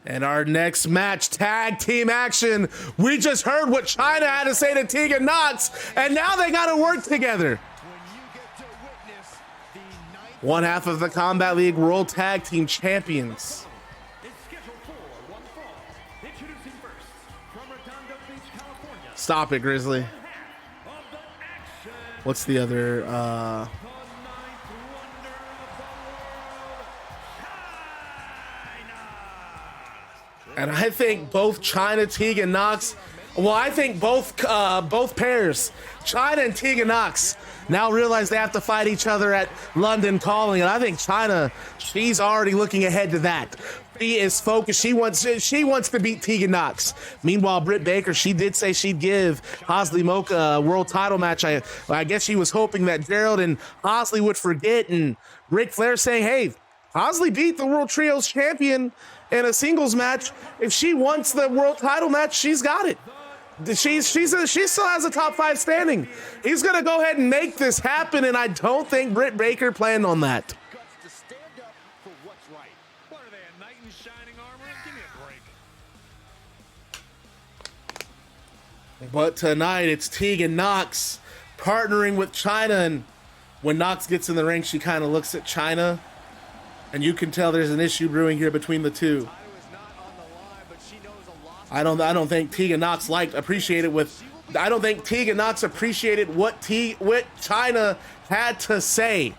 And our next match, tag team action. We just heard what Chyna had to say to Tegan Nox, and now they got to work together. One half of the Combat League World Tag Team Champions. Stop it, Grizzly. What's the other? And I think both Chyna, Tegan Nox, well, I think both pairs, Chyna and Tegan Nox, now realize they have to fight each other at London Calling, and I think Chyna, she's already looking ahead to that. She is focused. She wants to beat Tegan Nox. Meanwhile, Britt Baker, she did say she'd give Hasley Macha a world title match. I guess she was hoping that Gerald and Hasley would forget, and Ric Flair saying, hey, Hasley beat the World Trios champion in a singles match. If she wants the world title match, she's got it. She still has a top 5 standing. He's gonna go ahead and make this happen, and I don't think Britt Baker planned on that. But tonight it's Tegan Nox partnering with Chyna, and when Nox gets in the ring, she kind of looks at Chyna, and you can tell there's an issue brewing here between the two. I don't think Tegan Nox appreciated what Chyna had to say.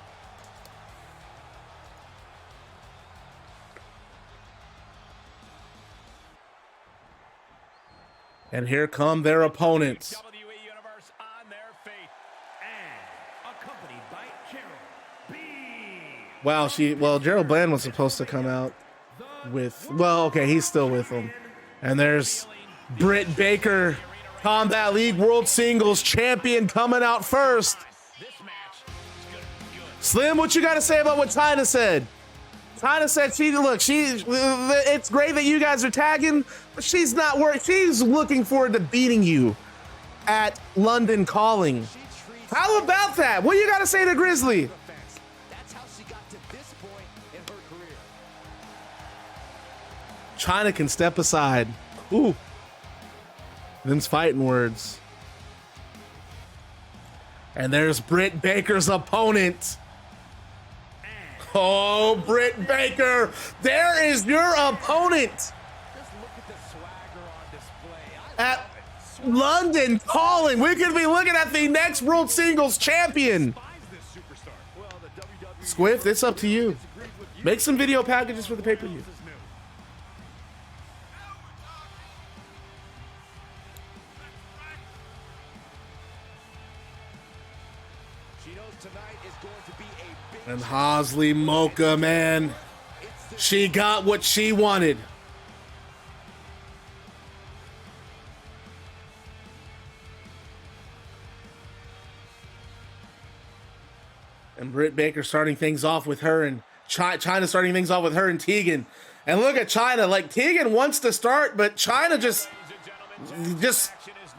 And here come their opponents. Wow, Gerald Bland was supposed to come out with, well, okay, he's still with them. And there's Britt Baker, Combat League World Singles Champion, coming out first. Slim, what you got to say about what Chyna said? Chyna said, it's great that you guys are tagging, but she's not worried. She's looking forward to beating you at London Calling. How about that? What you got to say to Grizzly? Chyna can step aside. Ooh. Them's fighting words. And there's Britt Baker's opponent. Oh, Britt Baker. There is your opponent. At London Calling. We could be looking at the next World Singles Champion. Squiff, it's up to you. Make some video packages for the pay-per-view. And Hasley Macha, man, she got what she wanted. And Britt Baker starting things off with her, and Chyna starting things off with her and Tegan. And look at Chyna, like Tegan wants to start, but Chyna just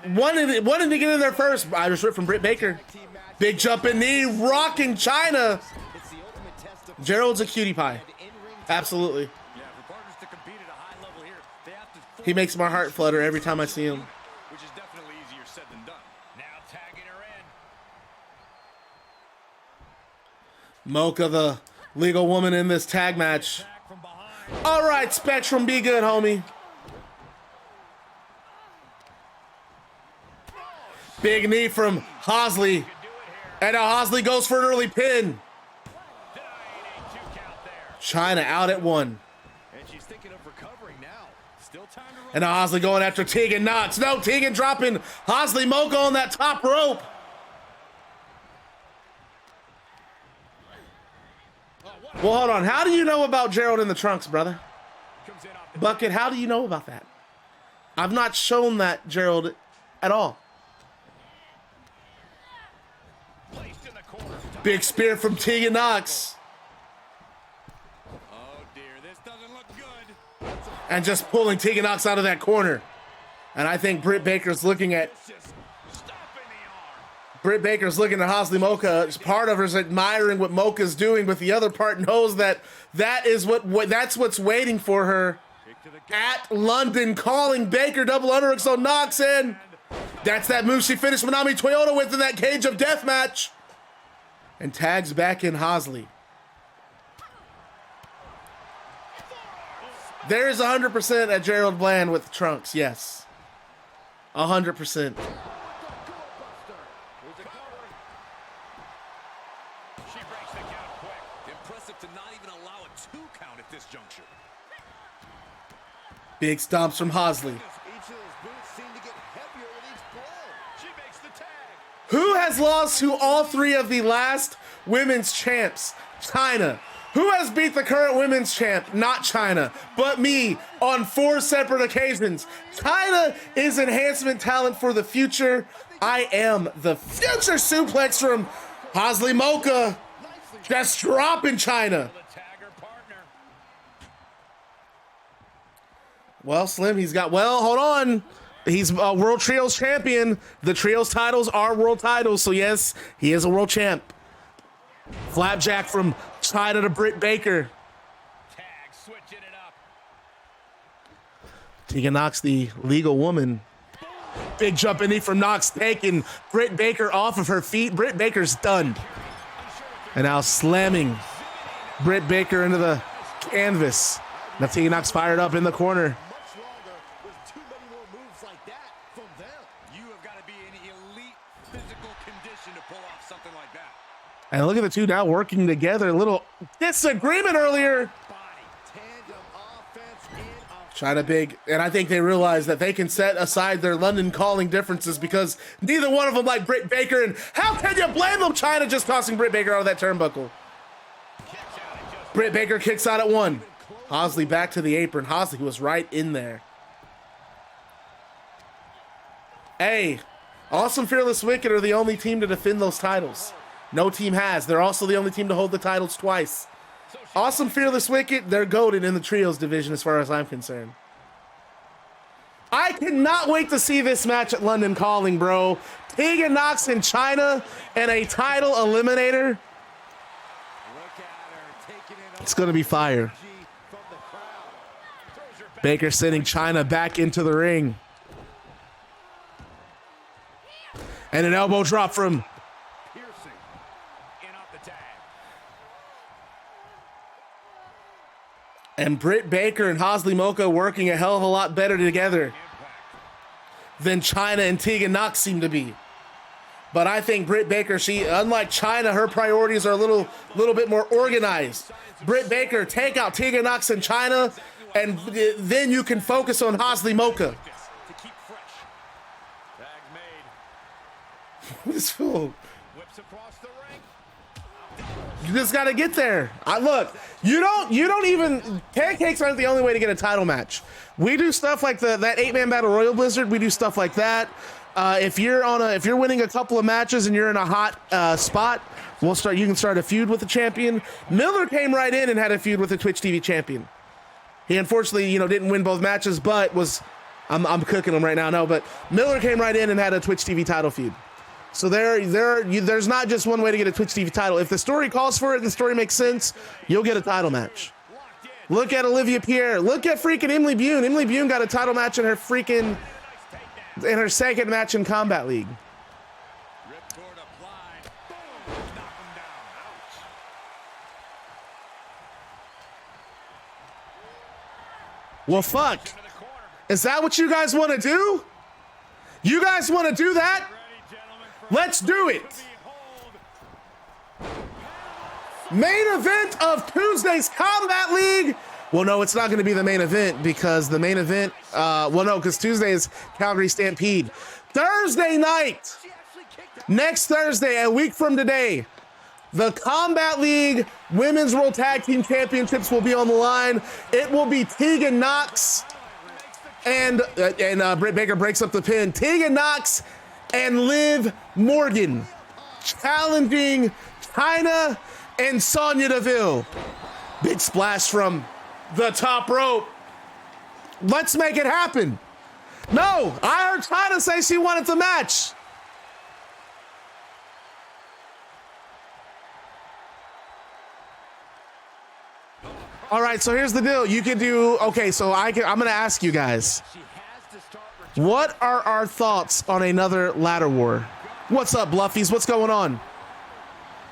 wanted to get in there first. Irish whip from Britt Baker. Big jumping knee, rocking Chyna. Gerald's a cutie pie. Absolutely. He makes my heart flutter every time I see him. Which is definitely easier said than done. Now tagging her in. Macha, the legal woman in this tag match. All right, Spectrum, be good, homie. Big knee from Hasley. And now Hasley goes for an early pin. Chyna out at 1. And she's thinking of recovering now. Still time to and now Hasley going after Tegan Nox. No, Tegan dropping Hasley Macha on that top rope. Well, hold on. How do you know about Gerald in the trunks, brother? Bucket, how do you know about that? I've not shown that Gerald at all. Big spear from Tegan Nox. And just pulling Tegan Nox out of that corner. And I think Britt Baker's looking at Hasley Macha. Part of her's admiring what Mocha's doing, but the other part knows that that's what's waiting for her at London Calling. Baker double underhooks on Nox in. That's that move she finished Manami Toyota with in that cage of death match. And tags back in Hasley. There is 100% at Gerald Bland with trunks, yes. 100%. Big stomps from Hasley. Who has lost to all three of the last women's champs? Chyna. Who has beat the current women's champ? Not Chyna, but me on 4 separate occasions. Chyna is enhancement talent for the future. I am the future suplex from Hasley Macha. Just dropping Chyna. Well, Slim, he's got, well, hold on. He's a World Trios champion. The Trios titles are world titles, so yes, he is a world champ. Flapjack from Chyna to Britt Baker. Tag, switching it up. Tegan Nox, the legal woman. Big jumping knee from Nox, taking Britt Baker off of her feet. Britt Baker's stunned. And now slamming Britt Baker into the canvas. Now Tegan Nox fired up in the corner. And look at the two now working together. A little disagreement earlier. Chyna big, and I think they realize that they can set aside their London Calling differences because neither one of them like Britt Baker, and how can you blame them? Chyna just tossing Britt Baker out of that turnbuckle. Britt Baker kicks out at 1. Hasley back to the apron. Hasley was right in there. Hey, Awesome Fearless Wicked are the only team to defend those titles. No team has. They're also the only team to hold the titles twice. Awesome Fearless Wicked, they're goated in the trios division as far as I'm concerned. I cannot wait to see this match at London Calling, bro. Tegan Nox and Chyna and a title eliminator. It's going to be fire. Baker sending Chyna back into the ring. And an elbow drop from and Britt Baker and Hasley Macha working a hell of a lot better together than Chyna and Tegan Nox seem to be. But I think Britt Baker, unlike Chyna, her priorities are a little bit more organized. Britt Baker, take out Tegan Nox and Chyna, and then you can focus on Hasley Macha. This fool. You just got to get there. Look, you don't even, pancakes aren't the only way to get a title match. We do stuff like that 8-man battle royal blizzard. We do stuff like that. If you're winning a couple of matches and you're in a hot spot, you can start a feud with the champion. Miller came right in and had a feud with the Twitch TV champion. He unfortunately, didn't win both matches, but I'm cooking him right now. No, but Miller came right in and had a Twitch TV title feud. So there's not just one way to get a Twitch TV title. If the story calls for it and the story makes sense, you'll get a title match. Look at Olivia Pierre. Look at freaking Emily Bune. Emily Bune got a title match in her second match in Combat League. Well, fuck. Is that what you guys want to do? You guys want to do that? Let's do it. Main event of Tuesday's Combat League. Well, no, it's not going to be the main event because the main event, because Tuesday is Calgary Stampede. Thursday night, next Thursday, a week from today, the Combat League Women's World Tag Team Championships will be on the line. It will be Tegan Nox and Britt Baker breaks up the pin. Tegan Nox and Liv Morgan challenging Chyna and Sonya Deville. Big splash from the top rope. Let's make it happen. No, I heard Chyna say she wanted the match. All right, so here's the deal. You can do, okay, so I'm going to ask you guys, what are our thoughts on another ladder war? What's up, Bluffies? What's going on?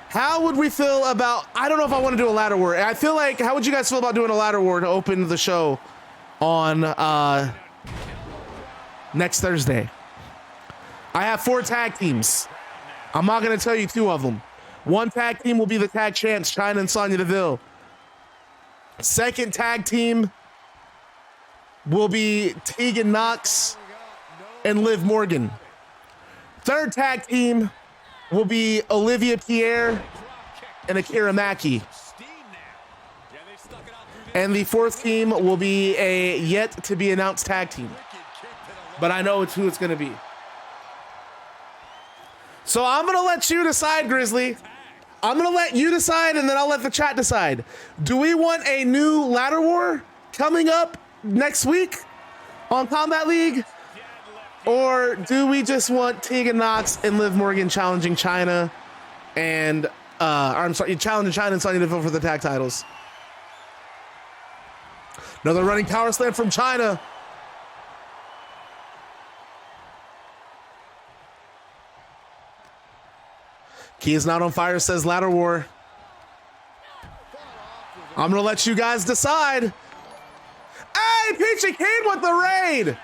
How would we feel about, I don't know if I want to do a ladder war. I feel like, how would you guys feel about doing a ladder war to open the show on next Thursday? I have 4 tag teams. I'm not going to tell you 2 of them. One tag team will be the tag champs, Chyna and Sonya Deville. Second tag team will be Tegan Nox and Liv Morgan. Third tag team will be Olivia Pierre and Akira Maki. And the 4th team will be a yet to be announced tag team. But I know who it's going to be. So I'm going to let you decide, Grizzly. I'm going to let you decide, and then I'll let the chat decide. Do we want a new ladder war coming up next week on Combat League? Or do we just want Tegan Nox and Liv Morgan challenging Chyna and, challenging Chyna and Sonya Deville for the tag titles? Another running power slam from Chyna. Key is not on fire, says ladder war. I'm going to let you guys decide. Hey, Peachy Keen with the raid.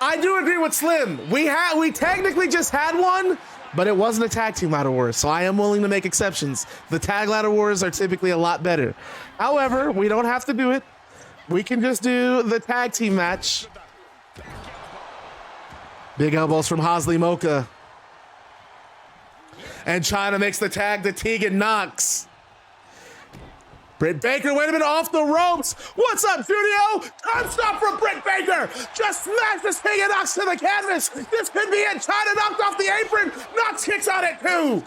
I do agree with Slim. We technically just had one, but it wasn't a tag team ladder war, so I am willing to make exceptions. The tag ladder wars are typically a lot better. However, we don't have to do it. We can just do the tag team match. Big elbows from Hasley Macha. And Chyna makes the tag to Tegan Nox. Britt Baker, wait a minute, off the ropes. What's up, studio? Time stop from Britt Baker. Just smashes Tegan Nox to the canvas. This could be it. Chyna knocked off the apron. Nox kicks out at 2.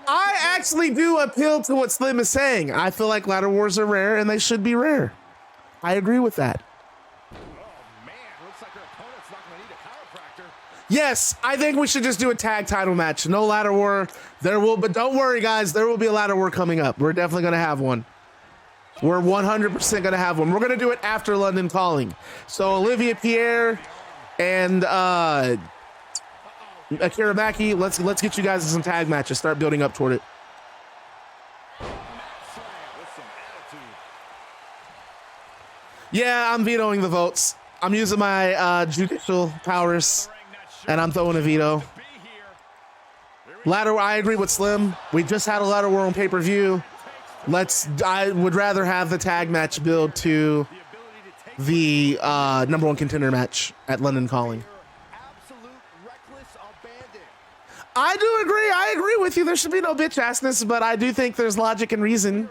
I actually do appeal to what Slim is saying. I feel like ladder wars are rare and they should be rare. I agree with that. Yes, I think we should just do a tag title match. No ladder war. But don't worry, guys. There will be a ladder war coming up. We're definitely going to have one. We're 100% going to have one. We're going to do it after London Calling. So Olivia Pierre and Akira Maki, let's get you guys in some tag matches. Start building up toward it. Yeah, I'm vetoing the votes. I'm using my judicial powers. And I'm throwing a veto. Ladder, I agree with Slim. We just had a ladder war on pay-per-view. I would rather have the tag match build to the number 1 contender match at London Calling. I do agree. I agree with you. There should be no bitch-assness, but I do think there's logic and reason.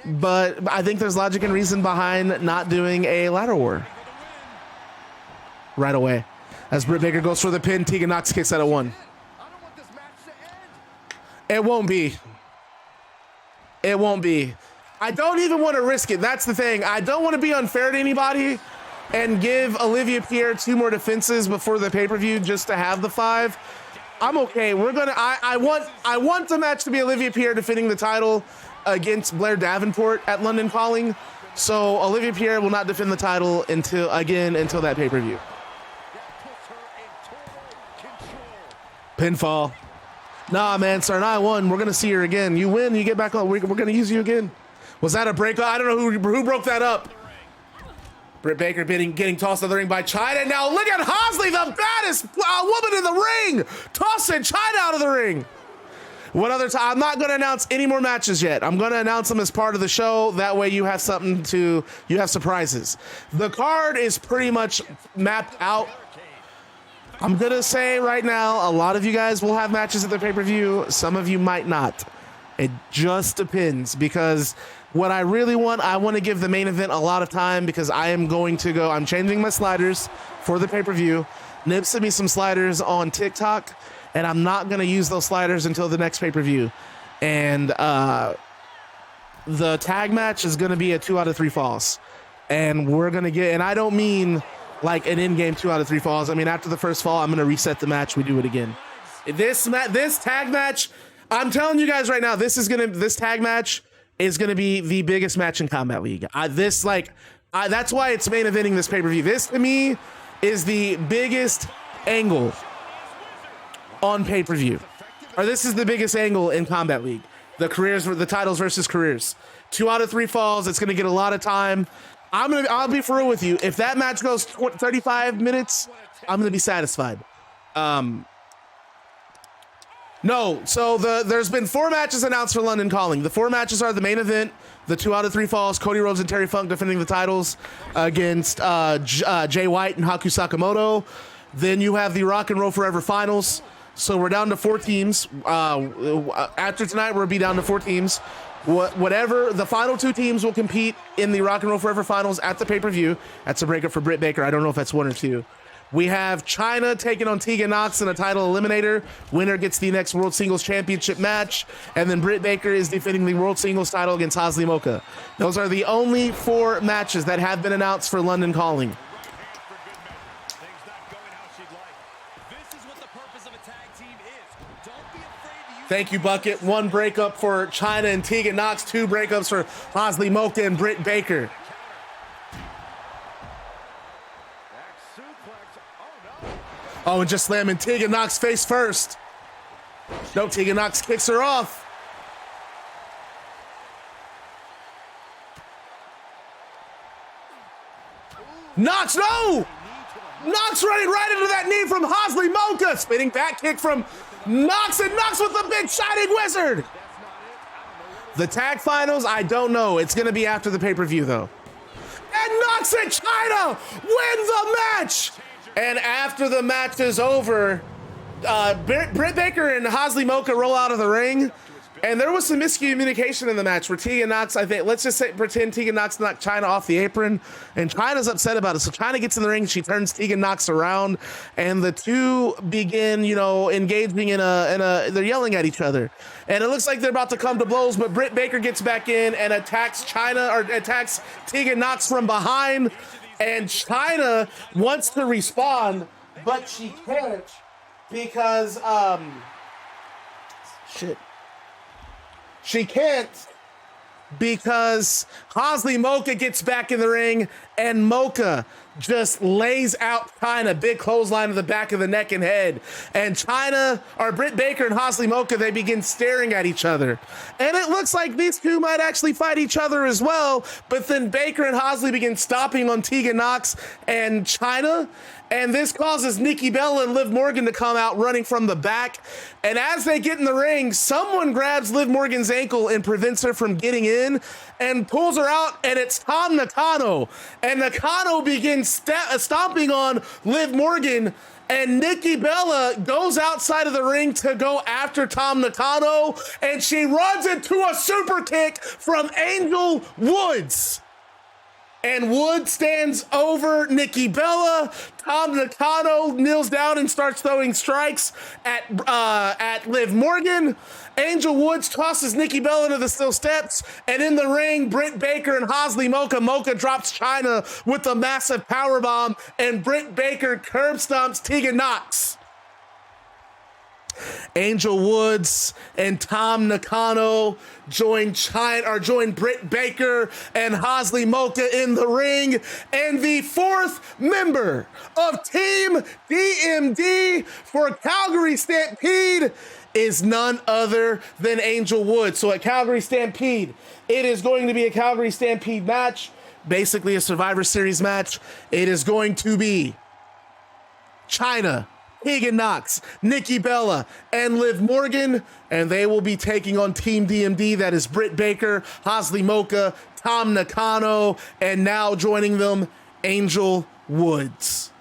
But I think there's logic and reason behind not doing a ladder war right away. As Britt Baker goes for the pin, Tegan Nox kicks out at 1. It won't be. It won't be. I don't even want to risk it. That's the thing. I don't want to be unfair to anybody and give Olivia Pierre 2 more defenses before the pay-per-view just to have the 5. I'm okay. I want the match to be Olivia Pierre defending the title against Blair Davenport at London Calling. So Olivia Pierre will not defend the title until that pay-per-view. Pinfall. Nah, man, Sarnai won. We're going to see her again. You win, you get back on. We're going to use you again. Was that a break? I don't know who broke that up. Britt Baker getting tossed to the ring by Chyna. Now look at Hasley, the baddest woman in the ring, tossing Chyna out of the ring. What other time? I'm not going to announce any more matches yet. I'm going to announce them as part of the show. That way you have you have surprises. The card is pretty much mapped out. I'm going to say right now, a lot of you guys will have matches at the pay-per-view. Some of you might not. It just depends, because what I really want, I want to give the main event a lot of time, because I'm changing my sliders for the pay-per-view. Nib sent me some sliders on TikTok, and I'm not going to use those sliders until the next pay-per-view. And the tag match is going to be a 2 out of 3 falls. And we're going to get, and I don't mean like an in-game 2 out of 3 falls. I mean, after the first fall, I'm going to reset the match. We do it again. This tag match, I'm telling you guys right now, this tag match is going to be the biggest match in Combat League. That's why it's main eventing this pay-per-view. This, to me, is the biggest angle on pay-per-view. Or this is the biggest angle in Combat League. The titles versus careers. 2 out of 3 falls. It's going to get a lot of time. I'll be for real with you. If that match goes 35 minutes, I'm going to be satisfied. No, so there's been 4 matches announced for London Calling. The 4 matches are the main event, the 2 out of 3 falls, Cody Rhodes and Terry Funk defending the titles against Jay White and Haku Sakamoto. Then you have the Rock and Roll Forever finals. So we're down to 4 teams. After tonight, we'll be down to 4 teams. Whatever, the final 2 teams will compete in the Rock and Roll Forever finals at the pay-per-view. That's a breakup for Britt Baker. I don't know if that's 1 or 2. We have Chyna taking on Tegan Nox in a title eliminator. Winner gets the next World Singles Championship match. And then Britt Baker is defending the World Singles title against Hasley Macha. Those are the only 4 matches that have been announced for London Calling. Thank you, Bucket. 1 breakup for Chyna and Tegan Nox. 2 breakups for Hasley Macha and Britt Baker. Oh, and just slamming Tegan Nox face first. No, Tegan Nox kicks her off. Nox, no! Nox running right into that knee from Hasley Macha. Spinning back kick from Nox, and Nox with the big shining wizard. The tag finals, I don't know. It's going to be after the pay-per-view, though. And Nox and Chyna win the match. And after the match is over, Britt Baker and Hasley Macha roll out of the ring. And there was some miscommunication in the match where Tegan Nox, let's just pretend Tegan Nox knocked Chyna off the apron, and Chyna's upset about it. So Chyna gets in the ring, she turns Tegan Nox around, and the 2 begin, engaging they're yelling at each other. And it looks like they're about to come to blows, but Britt Baker gets back in and attacks Tegan Nox from behind, and Chyna wants to respond, but she can't because, She can't because Hasley Macha gets back in the ring and Macha just lays out Chyna, big clothesline to the back of the neck and head. And Britt Baker and Hasley Macha, they begin staring at each other. And it looks like these 2 might actually fight each other as well. But then Baker and Hasley begin stopping on Tegan Nox and Chyna. And this causes Nikki Bella and Liv Morgan to come out running from the back. And as they get in the ring, someone grabs Liv Morgan's ankle and prevents her from getting in and pulls her out, and it's Tam Nakano. And Nakano begins stomping on Liv Morgan, and Nikki Bella goes outside of the ring to go after Tam Nakano, and she runs into a super kick from Angel Woods. And Wood stands over Nikki Bella. Tam Nakano kneels down and starts throwing strikes at Liv Morgan. Angel Woods tosses Nikki Bella into the steel steps. And in the ring, Britt Baker and Hasley Macha. Macha drops Chyna with a massive powerbomb. And Britt Baker curb stomps Tegan Nox. Angel Woods and Tam Nakano join Britt Baker and Hasley Macha in the ring. And the 4th member of Team DMD for Calgary Stampede is none other than Angel Woods. So at Calgary Stampede, it is going to be a Calgary Stampede match, basically a Survivor Series match. It is going to be Chyna, Tegan Nox, Nikki Bella, and Liv Morgan, and they will be taking on Team DMD. That is Britt Baker, Hasley Macha, Tam Nakano, and now joining them, Angel Woods.